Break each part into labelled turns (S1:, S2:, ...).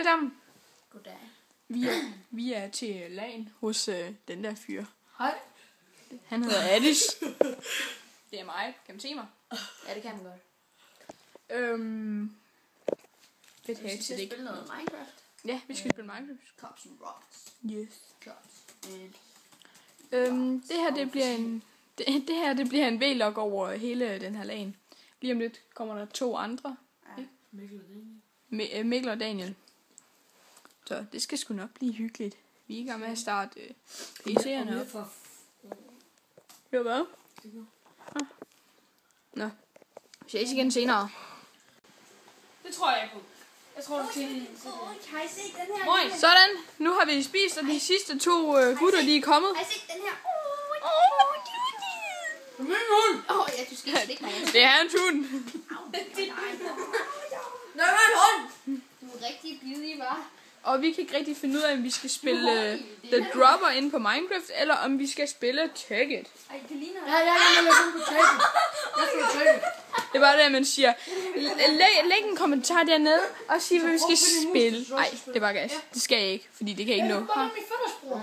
S1: alle sammen.
S2: Goddag.
S1: Vi er til LAN hos den der fyr.
S2: Hej.
S1: Han hedder Alice. Det er mig. Kan man se mig?
S2: Ja, det kan man godt.
S1: Fedt have til det.
S2: Spille noget Minecraft.
S1: Ja, vi skal spille Minecraft.
S2: Cops and Rocks.
S1: Yes.
S2: Cops.
S1: Det her det bliver en vlog over hele den her LAN. Lige om lidt kommer der 2 andre.
S2: Ja.
S1: Mikkel og Daniel. Så det skal sgu nok blive hyggeligt. Vi er i gang med at starte PC'erne op. Jo, hvad? Nå. Vi ses igen senere. Det tror jeg på. Jeg tror, det
S3: Kan I se den her?
S1: Moin. Sådan. Nu har vi spist, og de sidste 2 gutter, de er kommet.
S3: Har I set den her?
S2: Ja, du skal stikke mig.
S1: Det er hans hund.
S3: Nå, det var en hund!
S2: Du er rigtig bidig, hva'?
S1: Og vi kan ikke rigtig finde ud af, om vi skal spille The Dropper inde på Minecraft, eller om vi skal spille Tekkit.
S2: Ej, det ligner...
S3: Jeg vil på Tekkit. Jeg skal Tekkit.
S1: Det er bare det, man siger. Læg en kommentar dernede, og sig, hvad vi skal spille. Nej, det er bare gas. Det skal jeg ikke, fordi det kan jeg ikke nå.
S3: Bare min føddersbror.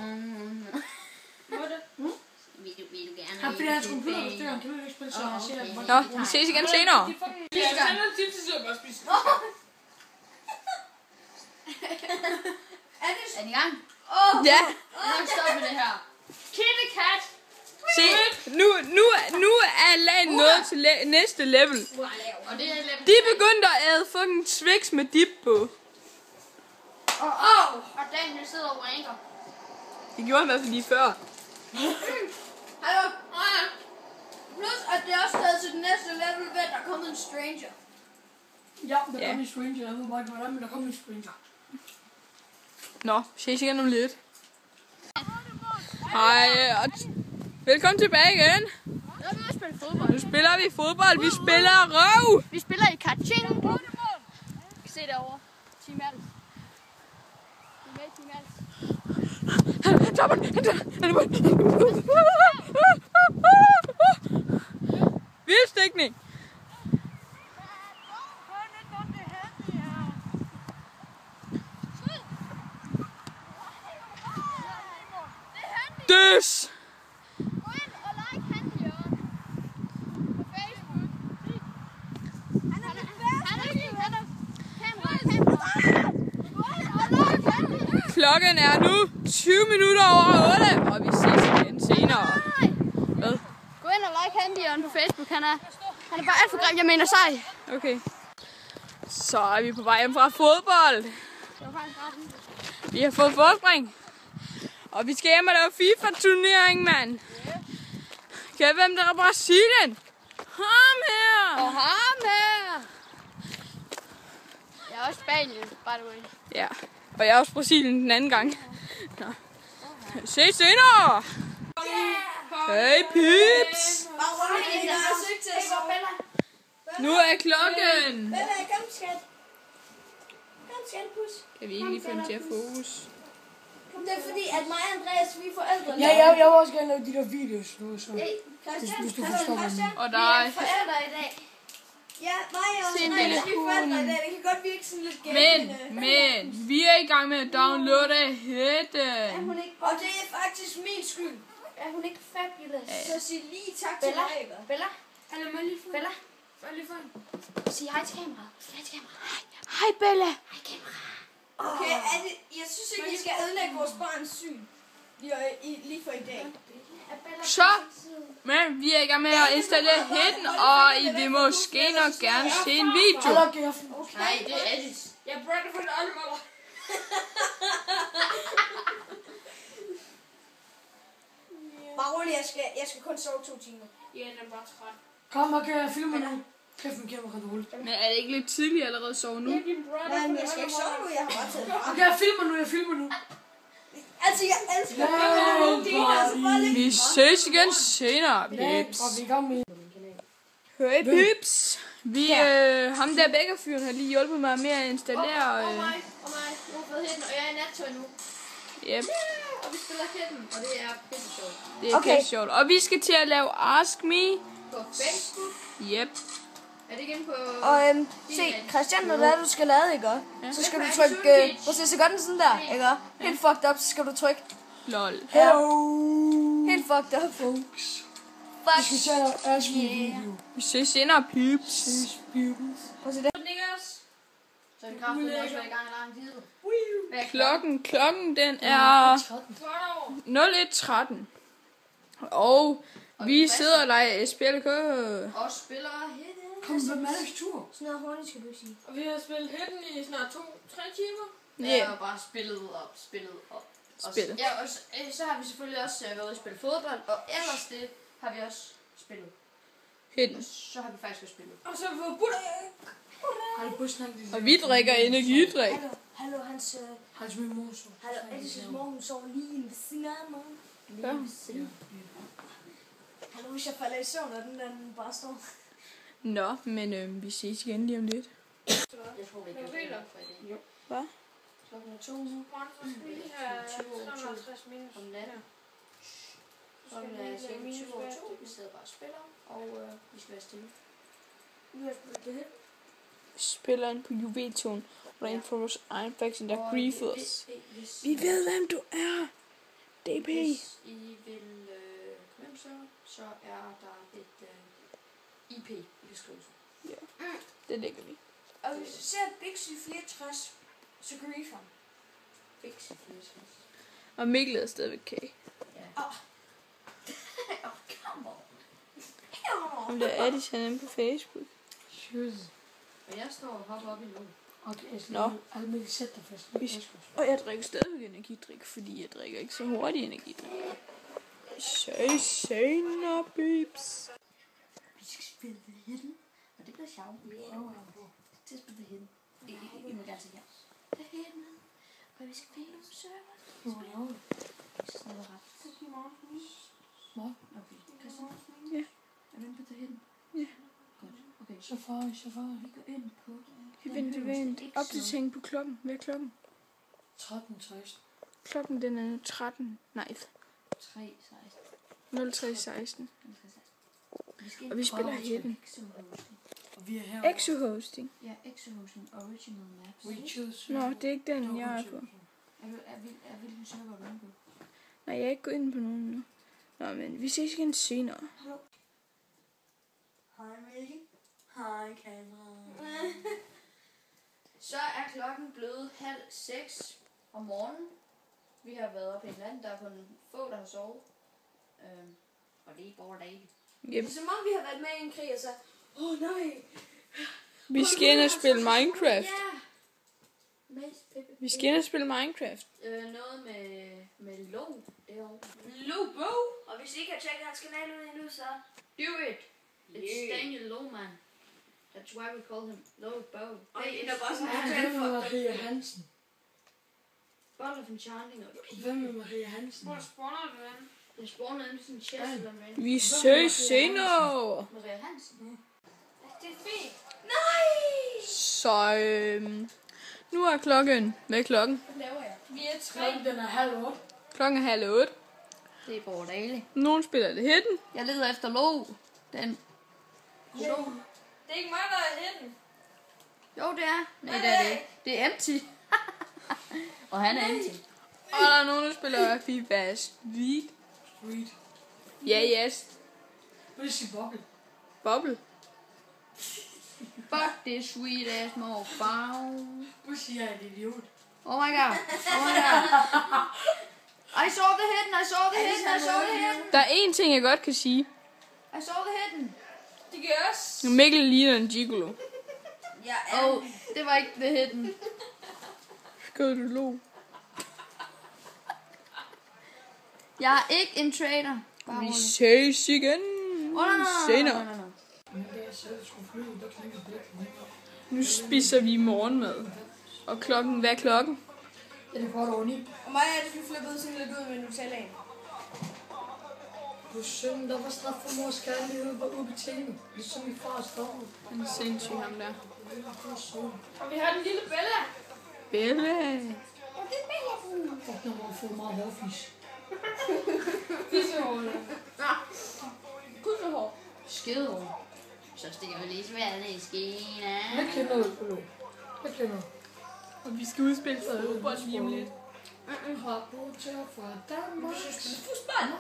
S2: Vil du gerne...
S3: Han bliver hans computer forstyrret. Han kan ikke spille så.
S1: Nå, vi ses igen senere.
S2: Er den i gang?
S1: Ja,
S2: Nu stopper det her. Kitty cat!
S1: se, nu er LAN nået til næste level.
S2: Og det er level
S1: De begyndte at æde fucking Twix med dip på.
S2: Og Daniel sidder og ranker.
S1: Det gjorde han i hvert fald lige før.
S3: Hallo? Plus, at det er også stadig til den næste level, ved at der er kommet en stranger.
S4: Ja, der kom en stranger. Jeg ved bare ikke hvordan, men der kom en stranger.
S1: Nå, ses igen om lidt. Hej, og velkommen tilbage igen.
S2: Nu vil vi spille fodbold.
S1: Nu spiller vi fodbold. Vi spiller røv.
S2: Vi spiller i Kaching. Se derovre. Team Alice. Vi er med i Team Alice.
S1: Han tager bolden. Vildstikning. Døs.
S2: Gå ind og like Handyjørn på Facebook. Han er kamera. Gå ind og like Handyjørn.
S1: Klokken er nu 20 minutter over 8, og vi ses igen senere. Hvad?
S2: Gå ind og like Handyjørn på Facebook. Han er bare alt for grim, jeg mener sej.
S1: Okay. Så er vi på vej hjem fra fodbold.
S2: Det var faktisk ret.
S1: Vi har fået forspring. Og vi skal hjem og lave FIFA-turnering, mand. Kan jeg hvem der er Brasilien? Ham her.
S2: Og ham her. Jeg er også Spanien, by the way.
S1: Ja, og jeg er også Brasilien den anden gang. Nå. Se senere. Hey pips. Nu er klokken.
S3: Bella, kom skat. Kom skat, pus.
S1: Kan vi egentlig få den til at fokus?
S3: Det er fordi, at mig og Andreas, vi er forældre.
S4: Ja, jeg vil også gerne lave de der videoer. Så. Hvis du forstår mig.
S1: Og
S3: Vi
S1: dig.
S3: er forældre i dag. Ja, mig og
S1: Se en
S3: Andreas,
S1: lille
S3: vi er forældre i dag. Det kan godt virke sådan lidt gældende.
S1: Men, vi er i gang med at downloade hætten.
S3: Og det er faktisk min skyld. Er hun ikke fabulous? Så sig lige tak til mig.
S2: Bella.
S4: Lad mig lige få.
S2: Bella. Sig hej til kameraet. Sig hej til kameraet.
S1: Hej Bella.
S2: Hej kamera.
S3: Okay, jeg synes ikke, I skal ødelægge vores barns syn. Lige for i dag.
S1: Så, men vi er i gang med at installere hætten, og I vil måske nok gerne se en video.
S4: Hold kæft.
S2: Nej, det er Alice.
S4: Jeg brænder for det alle måler.
S3: Bare rolig, jeg skal kun sove 2 timer.
S4: Ja, den er bare træt. Kom, okay, jeg filmer nu. Kæft, min kamera kan holde.
S1: Men er det ikke lidt tidligt allerede sove nu?
S3: Nej, men jeg skal ikke sove nu, jeg har bare taget
S4: Okay, jeg filmer nu.
S3: Altså, jeg elsker det.
S1: Vi ses igen senere, pips.
S4: Og vi er i gang med.
S1: Hey pips. Vi, ham der bækkerfyren har lige hjulpet mig med at installere.
S2: Og mig. Jeg har fået hætten, og jeg er i nattøj nu.
S1: Yep.
S2: Og vi spiller hætten, og det er pisse sjovt.
S1: Det er okay. Sjovt. Og vi skal til at lave Ask Me.
S2: På Facebook.
S1: Yep.
S2: Er det igen på...
S3: Og se, Christian, når det er, du skal lade, ikke? Ja. Så skal du trykke... Prøv at se, så gør den sådan der, ikke? Helt fucked up, så skal du trykke...
S1: Lol.
S3: Helt fucked up, folks.
S4: Vi skal se noget video.
S1: Vi ses senere, peeps.
S3: Prøv at se det.
S2: Så er det kraftigt også været i gang i lang tid. Hvad er
S1: Klokken den er 01:13. Og vi sidder og leger SPLK.
S2: Og spiller Hidden.
S4: Kom på Mads tur.
S3: Sådan noget hurtigt skal du sige.
S5: Og vi har spillet Hidden i snart 2-3 timer.
S2: Ja, og bare spillet op. Og
S1: Spillet.
S2: ja, og så har vi selvfølgelig også været ude og spille fodbold, og ellers det har vi også spillet.
S1: Hidden.
S2: Så har vi faktisk også spillet.
S5: Og så har vi fået butter.
S4: Har du bussen?
S1: Og vi drikker energidrik.
S3: Hallo, hans
S4: min mor så.
S3: hallo, Alice's mor, hun sover lige ved siden af mig.
S1: Ja.
S3: Hallo, hvis jeg falder i søvn, og den bare står.
S1: Nå, men vi ses igen lige om lidt.
S2: Jeg tror, vi kan spille for i dag.
S1: Hvad?
S2: Klokken er 2 nu.
S5: Vi har 350 minus.
S2: Om natten. Klokken er cirka 20:02. Vi sidder bare og spiller, og vi skal være stille.
S3: Vi har spillet det her.
S1: Spilleren på juveltonen Rainforest Iron Faction, der griefer os. Vi ved, hvem du er. DP.
S2: Hvis I vil komme hjem, så er der et IP i beskrivelsen.
S1: Det lægger vi.
S3: Og hvis du ser Bixi 64, så griefer ham.
S2: Fix 64.
S1: Og Mikkel er stadigvæk kage.
S2: Come on.
S1: Om der er de sådan på Facebook.
S2: Og jeg står og hopper op i lån.
S4: Okay,
S1: Nå.
S4: Almindelig sæt dig fast.
S1: Og jeg drikker stadigvæk energidrik, fordi jeg drikker ikke så hurtigt energidrik. Senere, babes.
S2: Vi skal spille The Hidden, og det bliver sjovt. Vi prøver til at spille The Hidden. I må gerne se her. The Hidden, og vi skal finde nogle server. Vi skal snede ret. Okay, Christian?
S1: Ja.
S2: Er du inde på The Hidden?
S1: Ja.
S2: Godt, okay.
S4: Safari.
S2: Vi går ind på...
S1: Vent. Opdatering på klokken. Hvad er klokken?
S4: 13:16.
S1: Klokken den er 13. Nej. 03:16. Og vi spiller Hidden.
S4: Og vi er her.
S1: Exo-hosting.
S2: Ja, Exo-hosting Original Maps.
S4: We choose.
S1: Nå, det er ikke den, jeg er på.
S2: Hvilken server er du inde på?
S1: Nej, jeg er ikke gået ind på nogen nu. Nå, men vi ses igen senere.
S3: Hej Mikkel. Hej kamera.
S2: Så er klokken blevet 5:30 om morgenen. Vi har været oppe i en land, der er kun få, der har sovet. Og det er bare dejligt.
S1: Yep.
S3: Det er som om vi har været med i en krig, og så... nej.
S1: Vi skal ind og spille Minecraft.
S2: Ja!
S1: Vi skal ind og spille Minecraft.
S2: Noget med lov derovre.
S3: Lobo. Og hvis I ikke har tjekket hans kanal ud endnu, så...
S2: Do it! It's Daniel Lowman. That's why we call him Lobo.
S3: Og en af bossen
S4: Hvem er Maria Hansen?
S2: Bottle of Enchanting og
S4: Hvem er Maria Hansen?
S5: Hvor spawner du den?
S2: jeg spawner inde i sådan en chest eller med.
S1: Vi ses senere.
S2: Maria Hansen.
S3: Det er fint.
S1: Så nu er klokken. Hvad er klokken?
S3: Hvad laver jeg? Vi er 3.
S4: Klokken den er 7:30.
S1: Klokken er 7:30.
S2: Det er bare dejligt.
S1: Nogen spiller det Hidden.
S2: Jeg leder efter lov. Den.
S3: Det er ikke mig, der er Hidden.
S2: Jo, det er. Nej, det er det ikke. Det er empty. Og han er empty.
S1: Og der er nogen, der spiller FIFA Street.
S4: Sweet.
S1: Ja, yes.
S4: Vil du sige Bobble?
S1: Bobble.
S2: Fuck this sweet ass motherfucker.
S4: Du siger, jeg er en idiot.
S2: Oh my god. Oh my god. I saw the hidden. I saw the hidden. I saw the hidden.
S1: Der er én ting, jeg godt kan sige.
S2: I saw the hidden.
S3: Det gør os.
S1: Mikkel ligner en gigolo.
S3: Jeg er...
S2: Oh, det var ikke the hidden.
S1: Skal du lo?
S2: Jeg er ikke en trader. Bare
S1: Vi
S2: rolig.
S1: ses igen senere.
S4: Men det er selv skulle flyve, der klikker blæk.
S1: Nu spiser vi morgenmad. Og klokken, hvad er klokken?
S4: Ja, det går over 9.
S3: Og mig er det, vi flippede sådan lidt ud med Nutellaen.
S4: På søndag, der var straf for mors kærlighed var ubetinget. Ligesom min far stoppede.
S1: Han er sindssyg, ham der.
S5: Og vi har den lille Bella.
S1: Belle.
S4: Fuck, når man får meget hårfis.
S5: Fissehårene.
S2: Skidehår. Så stikker vi lige sværet i skene.
S4: Jeg kender noget, Polo. Jeg kender.
S1: Og vi skal udspille fodbold lige om lidt.
S4: Rapporter fra Danmark.
S1: Fodbold!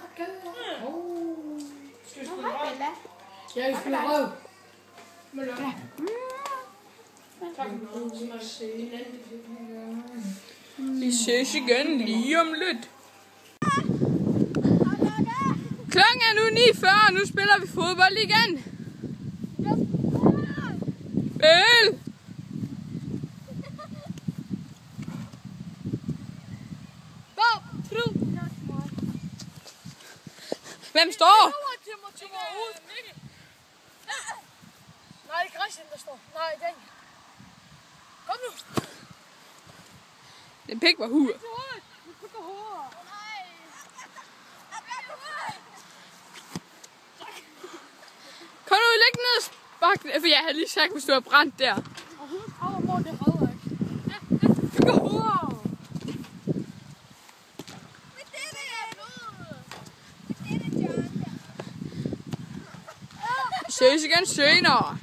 S4: Skal vi spille røv? Ja, vi spiller røv.
S1: Vi ses igen lige om lidt. Klokken er nu 9:40, og nu spiller vi fodbold igen. Spil! Hvem står?
S3: Nej, det er Christian, der står. Nej, Daniel. Kom nu.
S1: Den pik var hur. Kom nu, læg ned og spark den. For jeg havde lige sagt, hvis du har brændt der. Ses igen senere.